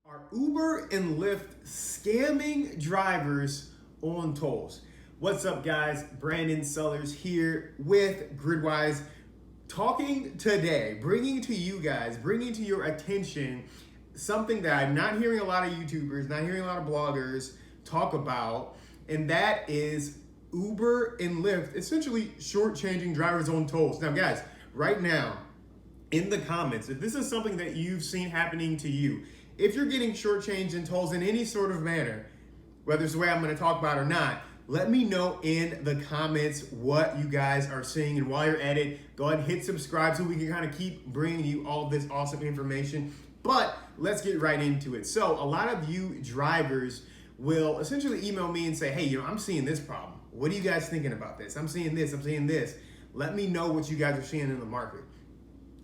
Are Uber and Lyft scamming drivers on tolls? What's up, guys? Brandon Sellers here with Gridwise, talking today, bringing to you guys, bringing to your attention something that I'm not hearing a lot of YouTubers, not hearing a lot of bloggers talk about, and that is Uber and Lyft essentially shortchanging drivers on tolls. Now, guys, right now, in the comments, if this is something that you've seen happening to you, if you're getting shortchanged in tolls in any sort of manner, whether it's the way I'm going to talk about or not, let me know in the comments what you guys are seeing. And while you're at it, go ahead and hit subscribe so we can kind of keep bringing you all this awesome information. But let's get right into it. So a lot of you drivers will essentially email me and say, hey, I'm seeing this problem. What are you guys thinking about this? I'm seeing this, I'm seeing this. Let me know what you guys are seeing in the market.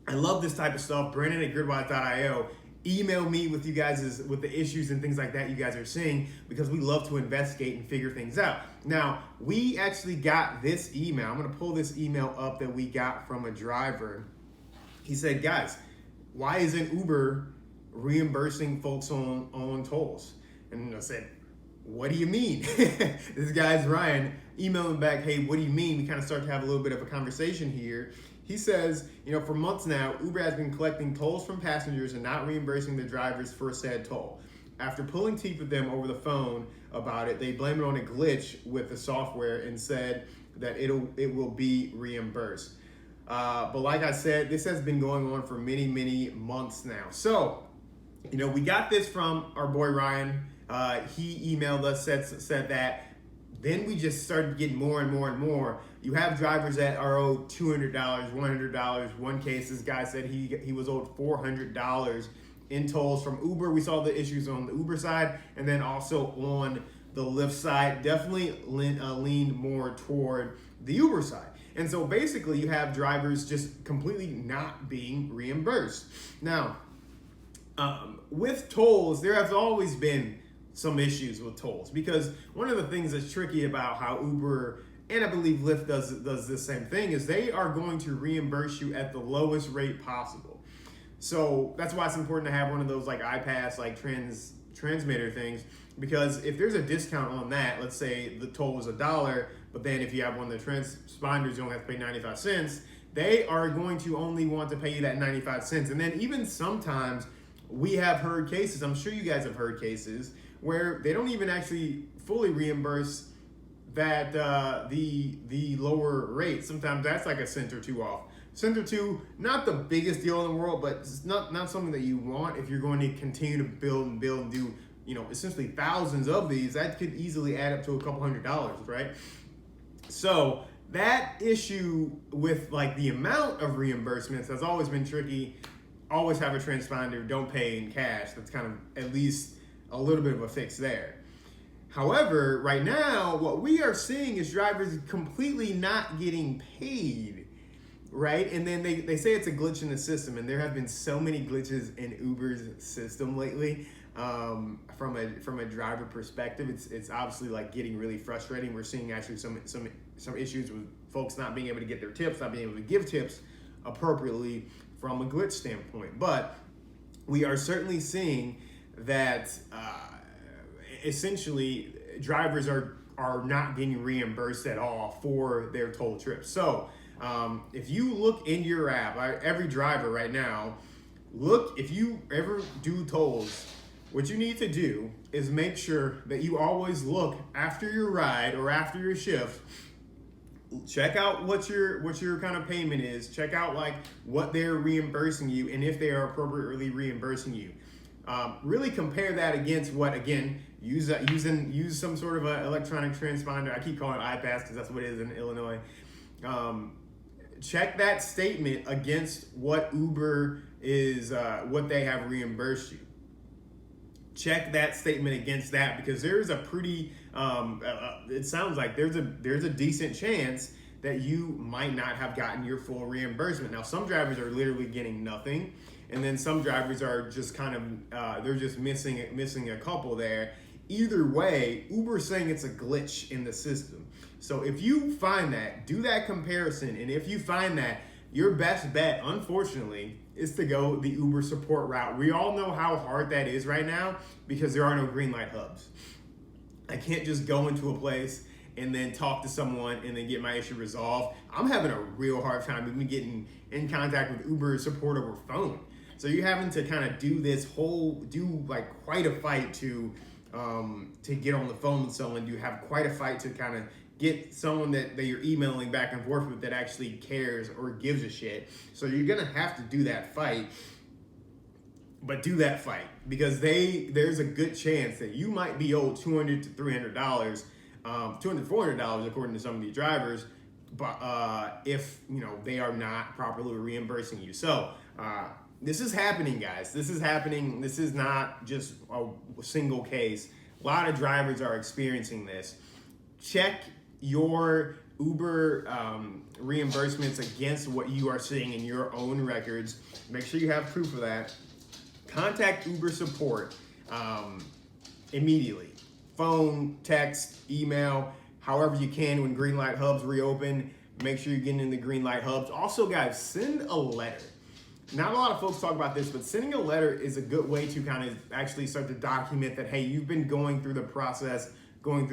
I love this type of stuff. Brandon at gridwise.io. Email me with you guys with the issues and things like that you guys are seeing, because we love to investigate and figure things out. Now, we actually got this email. I'm going to pull this email up that we got from a driver. He said, guys, why isn't Uber reimbursing folks on tolls? And I said, what do you mean? This guy's Ryan emailing back, hey, what do you mean? We kind of start to have a little bit of a conversation here. He says, for months now, Uber has been collecting tolls from passengers and not reimbursing the drivers for said toll. After pulling teeth with them over the phone about it, they blame it on a glitch with the software and said that it will be reimbursed. But like I said, this has been going on for many, many months now. So, we got this from our boy Ryan. He emailed us, said that. Then we just started getting more and more and more. You have drivers that are owed $200, $100. One case, this guy said he was owed $400 in tolls from Uber. We saw the issues on the Uber side, and then also on the Lyft side. Definitely leaned more toward the Uber side. And so basically, you have drivers just completely not being reimbursed. Now, with tolls, there has always been some issues with tolls, because one of the things that's tricky about how Uber and I believe Lyft does the same thing is they are going to reimburse you at the lowest rate possible. So that's why it's important to have one of those like iPass, like transmitter things, because if there's a discount on that, let's say the toll was $1, but then if you have one of the transponders, you only have to pay 95 cents, they are going to only want to pay you that 95 cents. And then even sometimes we have heard cases, I'm sure you guys have heard cases, where they don't even actually fully reimburse that the lower rate. Sometimes that's like a cent or two off. Cent or two, not the biggest deal in the world, but it's not something that you want if you're going to continue to build and do, essentially thousands of these. That could easily add up to a couple $100, right? So that issue with like the amount of reimbursements has always been tricky. Always have a transponder, don't pay in cash. That's kind of at least a little bit of a fix there. However, right now, what we are seeing is drivers completely not getting paid, right? And then they say it's a glitch in the system, and there have been so many glitches in Uber's system lately. From a driver perspective, it's obviously like getting really frustrating. We're seeing actually some issues with folks not being able to get their tips, not being able to give tips appropriately from a glitch standpoint. But we are certainly seeing that essentially drivers are not getting reimbursed at all for their toll trips. So if you look in your app, every driver right now, if you ever do tolls, what you need to do is make sure that you always look after your ride or after your shift. Check out what your kind of payment is. Check out like what they're reimbursing you and if they are appropriately reimbursing you. Really compare that against what, again, use some sort of an electronic transponder. I keep calling it iPass because that's what it is in Illinois. Check that statement against what Uber is, what they have reimbursed you. Check that statement against that, because there's a pretty, it sounds like there's a decent chance that you might not have gotten your full reimbursement. Now, some drivers are literally getting nothing, and then some drivers are just kind of, they're just missing a couple there. Either way, Uber's saying it's a glitch in the system. So if you find that, do that comparison, and if you find that, your best bet, unfortunately, is to go the Uber support route. We all know how hard that is right now because there are no green light hubs. I can't just go into a place and then talk to someone and then get my issue resolved. I'm having a real hard time even getting in contact with Uber support over phone. So you're having to kind of do like quite a fight to get on the phone with someone. You have quite a fight to kind of get someone that you're emailing back and forth with that actually cares or gives a shit. So you're gonna have to do that fight, but do that fight because there's a good chance that you might be owed $200 to $300, $400 according to some of these drivers, but if they are not properly reimbursing you. So this is happening, guys. This is happening. This is not just a single case. A lot of drivers are experiencing this. Check your Uber reimbursements against what you are seeing in your own records. Make sure you have proof of that. Contact Uber support immediately. Phone, text, email, however you can when green light hubs reopen. Make sure you're getting in the green light hubs. Also, guys, send a letter. Not a lot of folks talk about this, but sending a letter is a good way to kind of actually start to document that, hey, you've been going through the process, and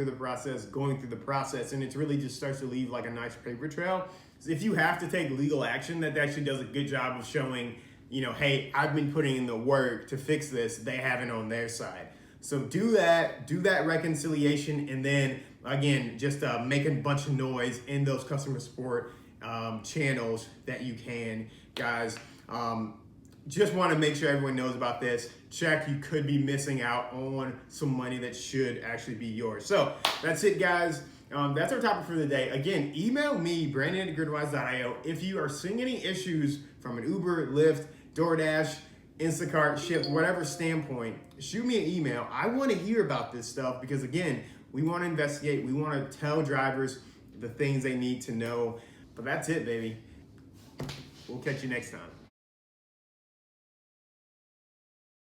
it really just starts to leave like a nice paper trail. So if you have to take legal action, that actually does a good job of showing, hey, I've been putting in the work to fix this. They haven't on their side. So do that reconciliation, and then again, just make a bunch of noise in those customer support channels that you can, guys. Just want to make sure everyone knows about this. Check, you could be missing out on some money that should actually be yours. So that's it, guys. That's our topic for the day. Again, email me, Brandon@gridwise.io, if you are seeing any issues from an Uber, Lyft, DoorDash, Instacart, Shipt, whatever standpoint. Shoot me an email. I want to hear about this stuff because, again, we want to investigate. We want to tell drivers the things they need to know. But that's it, baby. We'll catch you next time.